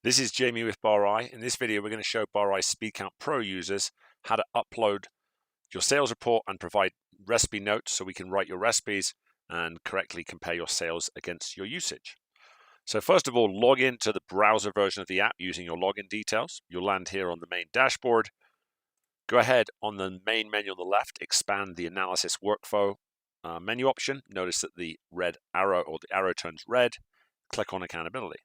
This is Jamie with BarI. In this video, we're going to show BarI SpeedCount Pro users how to upload your sales report and provide recipe notes so we can write your recipes and correctly compare your sales against your usage. So first of all, log into the browser version of the app using your login details. You'll land here on the main dashboard. Go ahead on the main menu on the left, expand the analysis workflow menu option. Notice that the red arrow or the arrow turns red. Click on accountability.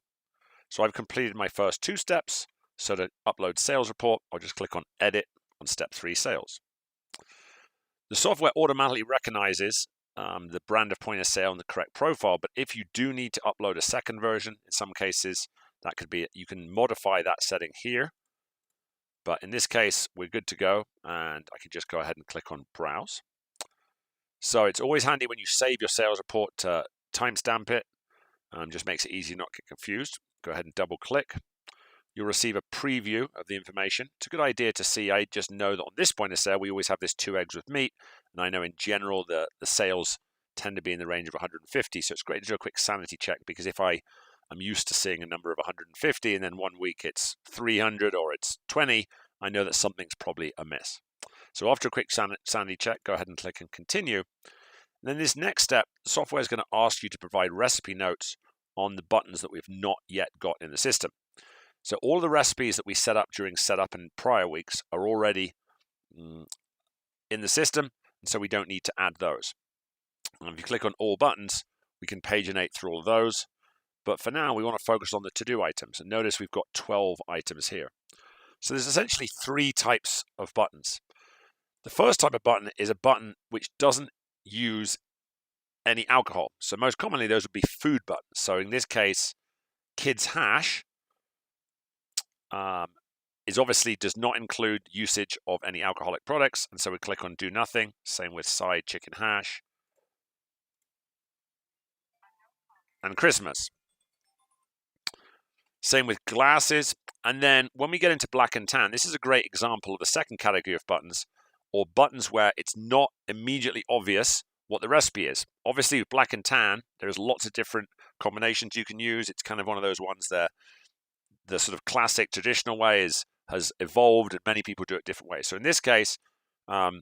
So I've completed my first two steps. So to upload sales report, I'll just click on edit on step 3 sales. The software automatically recognizes the brand of point of sale and the correct profile, but if you do need to upload a second version, in some cases, that could be, you can modify that setting here. But in this case, we're good to go, and I can just go ahead and click on browse. So it's always handy when you save your sales report to timestamp it. Just makes it easy not to get confused. Go ahead and double click. You'll receive a preview of the information. It's a good idea to see. I just know that on this point of sale, we always have this 2 eggs with meat. And I know in general, the sales tend to be in the range of 150. So it's great to do a quick sanity check, because if I'm used to seeing a number of 150 and then one week it's 300 or it's 20, I know that something's probably amiss. So after a quick sanity check, go ahead and click and continue. And then this next step, the software is going to ask you to provide recipe notes on the buttons that we've not yet got in the system. So all of the recipes that we set up during setup in prior weeks are already in the system, and so we don't need to add those. And if you click on all buttons, we can paginate through all of those. But for now, we want to focus on the to-do items. And notice we've got 12 items here. So there's essentially 3 types of buttons. The first type of button is a button which doesn't use any alcohol. So most commonly, those would be food buttons. So in this case, kids hash obviously does not include usage of any alcoholic products. And so we click on do nothing. Same with side chicken hash and Christmas. Same with glasses. And then when we get into black and tan, this is a great example of the second category of buttons, or buttons where it's not immediately obvious what the recipe is. Obviously with black and tan, there's lots of different combinations you can use. It's kind of one of those ones that the sort of classic traditional way has evolved, and many people do it different ways. So in this case, I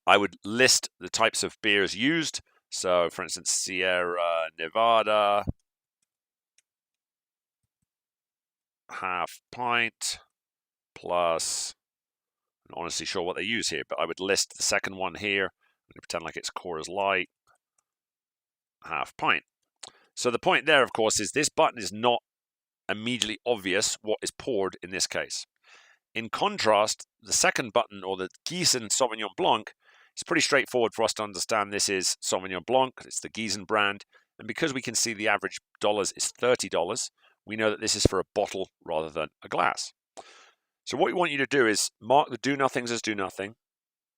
would list the types of beers used. So for instance, Sierra Nevada, half pint plus, I'm not honestly sure what they use here, but I would list the second one here and pretend like it's Coors Light, half pint. So the point there, of course, is this button is not immediately obvious what is poured in this case. In contrast, the second button, or the Gießen Sauvignon Blanc, is pretty straightforward for us to understand. This is Sauvignon Blanc, it's the Gießen brand, and because we can see the average dollars is $30, we know that this is for a bottle rather than a glass. So what we want you to do is mark the do nothings as do nothing,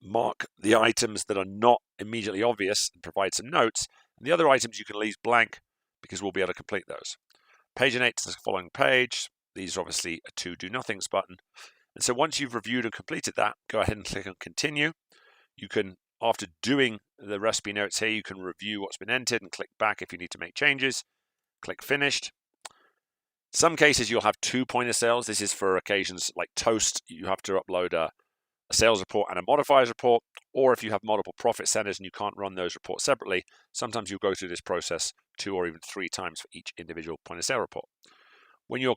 mark the items that are not immediately obvious and provide some notes, and the other items you can leave blank because we'll be able to complete those. Paginate to the following page. These are obviously a 2 do nothings button. And so once you've reviewed and completed that, go ahead and click on continue. You can, after doing the recipe notes here, you can review what's been entered and click back if you need to make changes. Click finished. Some cases you'll have 2 point of sales. This is for occasions like toast. You have to upload a sales report and a modifiers report, or if you have multiple profit centers and you can't run those reports separately, sometimes you'll go through this process 2 or even 3 times for each individual point of sale report. When you're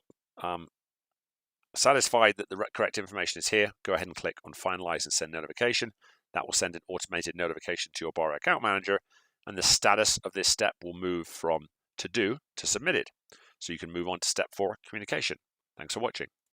satisfied that the correct information is here, go ahead and click on finalize and send notification. That will send an automated notification to your BarI account manager, and the status of this step will move from to do to submitted. So you can move on to step 4, communication. Thanks for watching.